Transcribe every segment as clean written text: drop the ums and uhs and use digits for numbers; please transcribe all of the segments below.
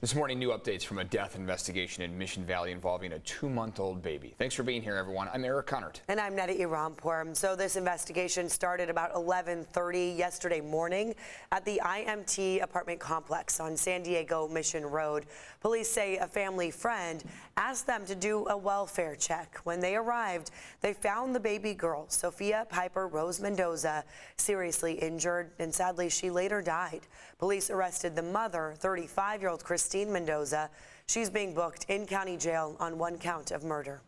This morning, new updates from a death investigation in Mission Valley involving a 2-month-old baby. Thanks for being here, everyone. I'm Eric Connert. And I'm Neda Irampour. So this investigation started about 11:30 yesterday morning at the IMT apartment complex on San Diego Mission Road. Police say a family friend asked them to do a welfare check. When they arrived, they found the baby girl, Sophia Piper Rose Mendoza, seriously injured, and sadly, she later died. Police arrested the mother, 35-year-old Christine Mendoza. She's being booked in county jail on 1 count of murder.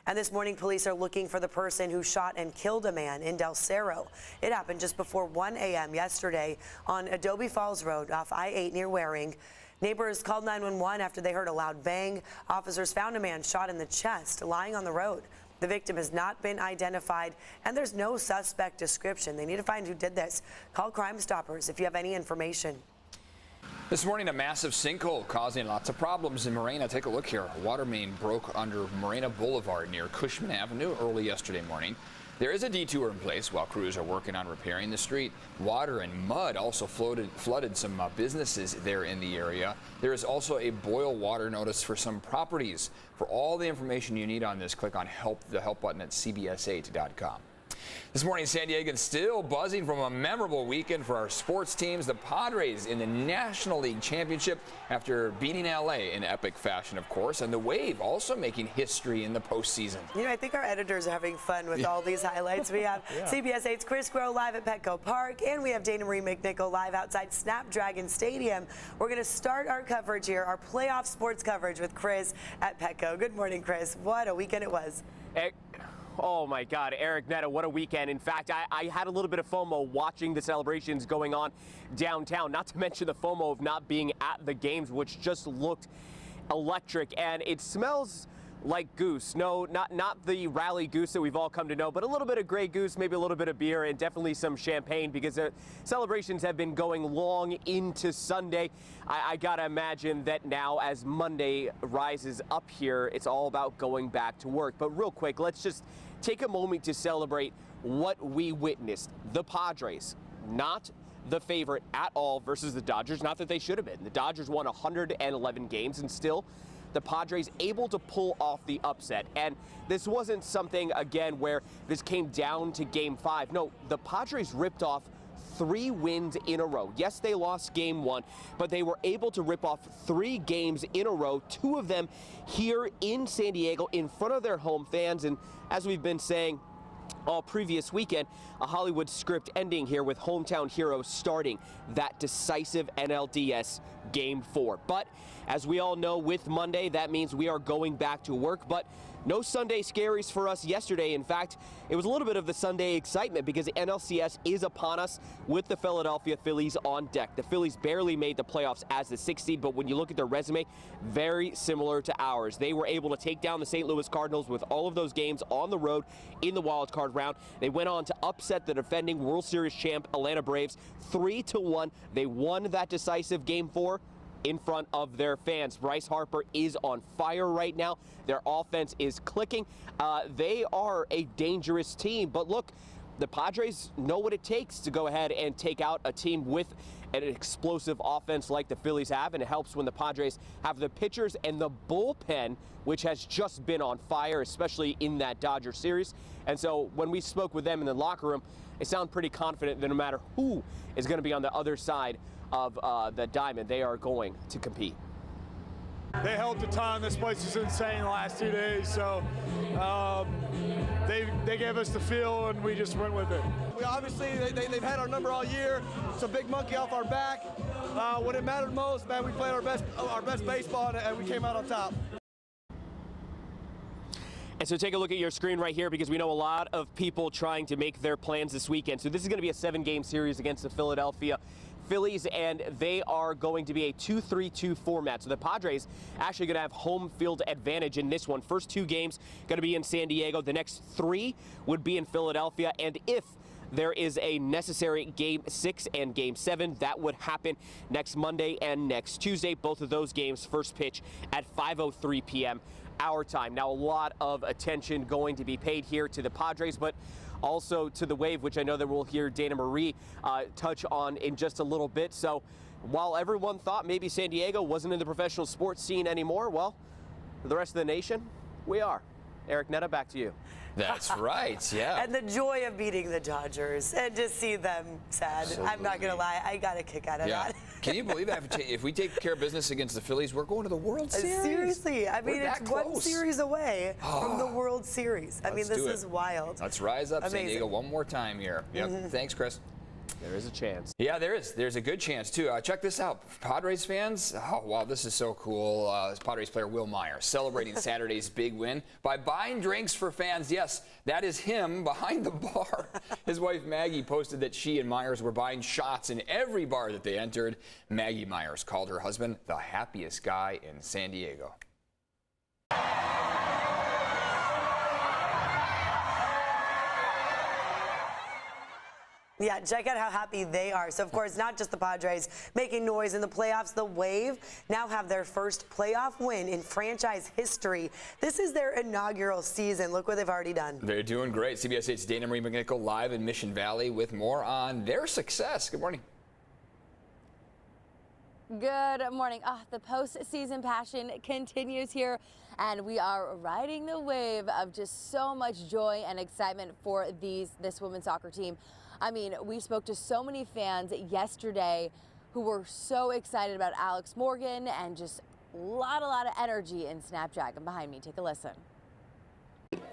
And this morning, police are looking for the person who shot and killed a man in Del Cerro. It happened just before 1 a.m. yesterday on Adobe Falls Road off I-8 near Waring. Neighbors called 911 after they heard a loud bang. Officers found a man shot in the chest lying on the road. The victim has not been identified, and there's no suspect description. They need to find who did this. Call Crime Stoppers if you have any information. This morning, a massive sinkhole causing lots of problems in Marina. Take a look here. A water main broke under Marina Boulevard near Cushman Avenue early yesterday morning. There is a detour in place while crews are working on repairing the street. Water and mud also flooded some businesses there in the area. There is also a boil water notice for some properties. For all the information you need on this, click on the help button at cbs8.com. This morning, San Diegans still buzzing from a memorable weekend for our sports teams. The Padres in the National League Championship after beating LA in epic fashion, of course, and the Wave also making history in the postseason. You know, I think our editors are having fun with all these highlights. We have CBS 8's Chris Grow live at Petco Park, and we have Dana Marie McNichol live outside Snapdragon Stadium. We're going to start our coverage here, our playoff sports coverage with Chris at Petco. Good morning, Chris. What a weekend it was. Oh my God, Eric, Neda, what a weekend. In fact, I had a little bit of FOMO watching the celebrations going on downtown, not to mention the FOMO of not being at the games, which just looked electric. And it smells like goose. No, not the rally goose that we've all come to know, but a little bit of Grey Goose, maybe a little bit of beer, and definitely some champagne, because the celebrations have been going long into Sunday. I gotta imagine that now as Monday rises up here, it's all about going back to work. But real quick, let's just take a moment to celebrate what we witnessed. The Padres, not the favorite at all versus the Dodgers. Not that they should have been. The Dodgers won 111 games, and still the Padres able to pull off the upset. And this wasn't something, again, where this came down to Game 5. No, the Padres ripped off 3 wins in a row. Yes, they lost Game 1, but they were able to rip off 3 games in a row, 2 of them here in San Diego in front of their home fans. And as we've been saying all previous weekend, a Hollywood script ending here with hometown heroes starting that decisive NLDS Game 4. But as we all know, with Monday, that means we are going back to work. But no Sunday scaries for us yesterday. In fact, it was a little bit of the Sunday excitement because the NLCS is upon us with the Philadelphia Phillies on deck. The Phillies barely made the playoffs as the 6th seed, but when you look at their resume, very similar to ours. They were able to take down the St. Louis Cardinals with all of those games on the road in the wild card round. They went on to upset the defending World Series champ Atlanta Braves 3-1. They won that decisive Game 4 in front of their fans. Bryce Harper is on fire right now. Their offense is clicking. They are a dangerous team, but look, the Padres know what it takes to go ahead and take out a team with an explosive offense like the Phillies have, and it helps when the Padres have the pitchers and the bullpen, which has just been on fire, especially in that Dodger series. And so when we spoke with them in the locker room, they sound pretty confident that no matter who is going to be on the other side of the diamond, they are going to compete. They helped a ton. This place is insane the last 2 days, so they gave us the feel, and we just went with it. We obviously, they've had our number all year. It's a big monkey off our back. When it mattered most, man, we played our best baseball, and we came out on top. And so take a look at your screen right here, because we know a lot of people trying to make their plans this weekend. So this is going to be a 7-game series against the Philadelphia Phillies, and they are going to be a 2-3-2 format. So the Padres actually going to have home field advantage in this one. First 2 games going to be in San Diego. The next 3 would be in Philadelphia. And if there is a necessary Game 6 and Game 7, that would happen next Monday and next Tuesday. Both of those games first pitch at 5:03 p.m. our time. Now, a lot of attention going to be paid here to the Padres, but also to the Wave, which I know that we'll hear Dana Marie touch on in just a little bit. So While everyone thought maybe San Diego wasn't in the professional sports scene anymore, well, for the rest of the nation, we are. Eric Netta, back to you. That's right, yeah. And the joy of beating the Dodgers and just see them sad. Absolutely. I'm not going to lie, I got a kick out of that. Can you believe that? If we take care of business against the Phillies, we're going to the World Series. Seriously, I mean, We're it's that one close. series away from the World Series. I mean, Let's do this is it. wild. Let's rise up, San Diego, one more time here. Yep. Thanks, Chris. There is a chance. Yeah, there is. There's a good chance, too. Check this out. Padres fans, oh, wow, this is so cool. Padres player Will Myers celebrating Saturday's big win by buying drinks for fans. Yes, that is him behind the bar. His wife Maggie posted that she and Myers were buying shots in every bar that they entered. Maggie Myers called her husband the happiest guy in San Diego. Yeah, check out how happy they are. So, of course, not just the Padres making noise in the playoffs. The Wave now have their first playoff win in franchise history. This is their inaugural season. Look what they've already done. They're doing great. CBS 8's Dana Marie McNichol live in Mission Valley with more on their success. Good morning. Good morning. The postseason passion continues here, and we are riding the wave of just so much joy and excitement for this women's soccer team. I mean, we spoke to so many fans yesterday who were so excited about Alex Morgan, and just a lot of energy in Snapdragon. Behind me, take a listen.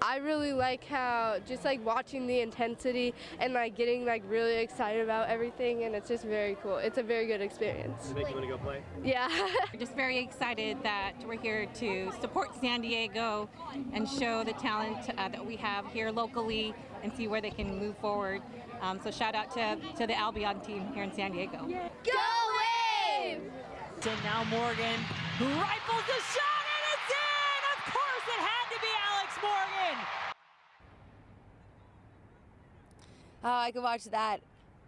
I really like how just like watching the intensity and like getting like really excited about everything, and it's just very cool. It's a very good experience. Does it make you want to go play? Yeah. We're just very excited that we're here to support San Diego and show the talent that we have here locally and see where they can move forward. So shout out to the Albion team here in San Diego. Go Wave! And now Morgan, who rifles the shot, and it's in! Of course it had to be Alex Morgan! I could watch that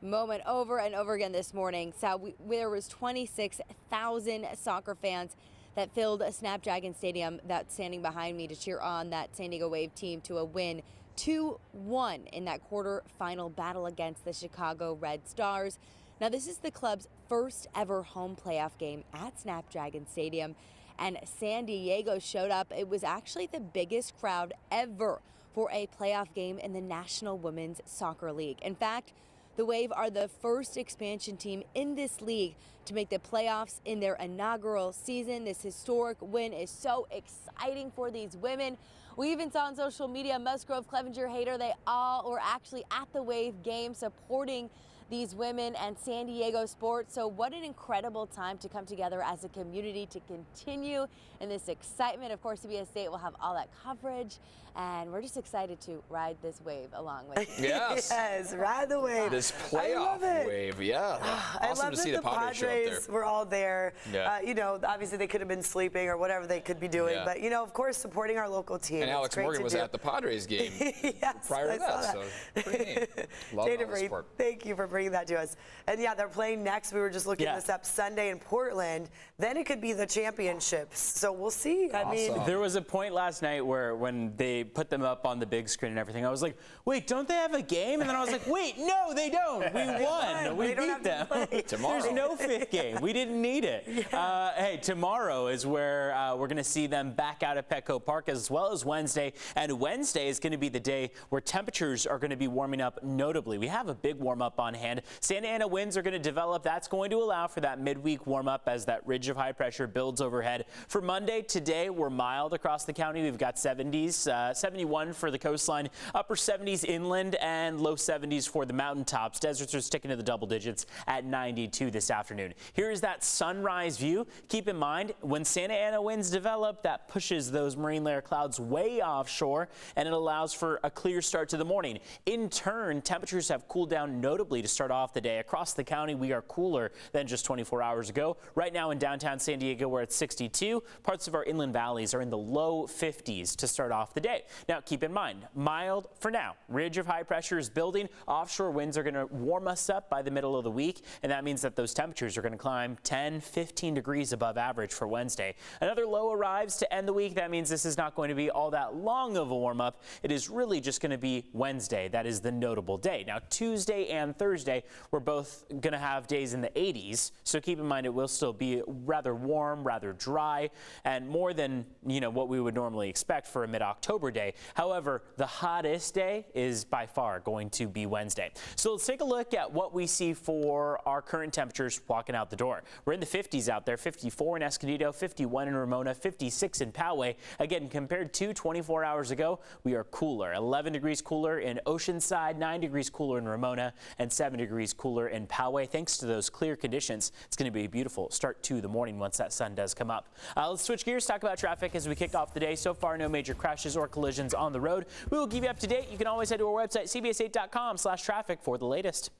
moment over and over again this morning. So there was 26,000 soccer fans that filled Snapdragon Stadium that's standing behind me to cheer on that San Diego Wave team to a win 2-1 in that quarterfinal battle against the Chicago Red Stars. Now, this is the club's first ever home playoff game at Snapdragon Stadium, and San Diego showed up. It was actually the biggest crowd ever for a playoff game in the National Women's Soccer League. In fact, the Wave are the first expansion team in this league to make the playoffs in their inaugural season. This historic win is so exciting for these women. We even saw on social media, Musgrove, Clevenger, Hayter, they all were actually at the Wave game supporting these women and San Diego sports. So what an incredible time to come together as a community to continue in this excitement. Of course, CBS 8 will have all that coverage, and we're just excited to ride this wave along with you. Yes. Yes, ride the wave. This playoff wave, yeah. I Awesome love to see that the Padres show up there. were all there. Yeah. You know, obviously they could have been sleeping or whatever they could be doing, Yeah. but you know, of course, supporting our local team. And It's Alex great Morgan to was do. at the Padres game Yes, prior I to saw that, so pretty neat. Love Dana all the Marie, sport. thank you for bringing that to us. And yeah, they're playing next. We were just looking this up Sunday in Portland. Then it could be the championships. So we'll see. I mean, There was a point last night where when they put them up on the big screen and everything, I was like, wait, don't they have a game? And then I was like, wait, no, they don't. We won. We They don't beat have them. to play. Tomorrow. There's no fifth game. We didn't need it. Hey, tomorrow is where we're going to see them back out at Petco Park, as well as Wednesday. And Wednesday is going to be the day where temperatures are going to be warming up notably. We have a big warm up on hand. Santa Ana winds are going to develop. That's going to allow for that midweek warm up as that ridge of high pressure builds overhead. For Monday, today, we're mild across the county. We've got 70s, 71 for the coastline, upper 70s inland, and low 70s for the mountaintops. Deserts are sticking to the double digits at 92 this afternoon. Here's that sunrise view. Keep in mind, when Santa Ana winds develop, that pushes those marine layer clouds way offshore, and it allows for a clear start to the morning. In turn, temperatures have cooled down notably to start off the day. Across the county, we are cooler than just 24 hours ago. Right now in downtown San Diego, we're at 62. Parts of our inland valleys are in the low 50s to start off the day. Now, keep in mind, mild for now. Ridge of high pressure is building. Offshore winds are going to warm us up by the middle of the week, and that means that those temperatures are going to climb 10, 15 degrees above average for Wednesday. Another low arrives to end the week. That means this is not going to be all that long of a warm up. It is really just going to be Wednesday. That is the notable day. Now, Tuesday and Thursday Thursday, we're both going to have days in the 80s. So keep in mind it will still be rather warm, rather dry, and more than what we would normally expect for a mid-October day. However, the hottest day is by far going to be Wednesday. So let's take a look at what we see for our current temperatures walking out the door. We're in the 50s out there, 54 in Escondido, 51 in Ramona, 56 in Poway. Again, compared to 24 hours ago, we are cooler. 11 degrees cooler in Oceanside, 9 degrees cooler in Ramona, and 7 degrees cooler in Poway. Thanks to those clear conditions, it's going to be a beautiful start to the morning once that sun does come up. Let's switch gears, talk about traffic as we kick off the day. So far, no major crashes or collisions on the road. We will keep you up to date. You can always head to our website, cbs8.com/traffic for the latest.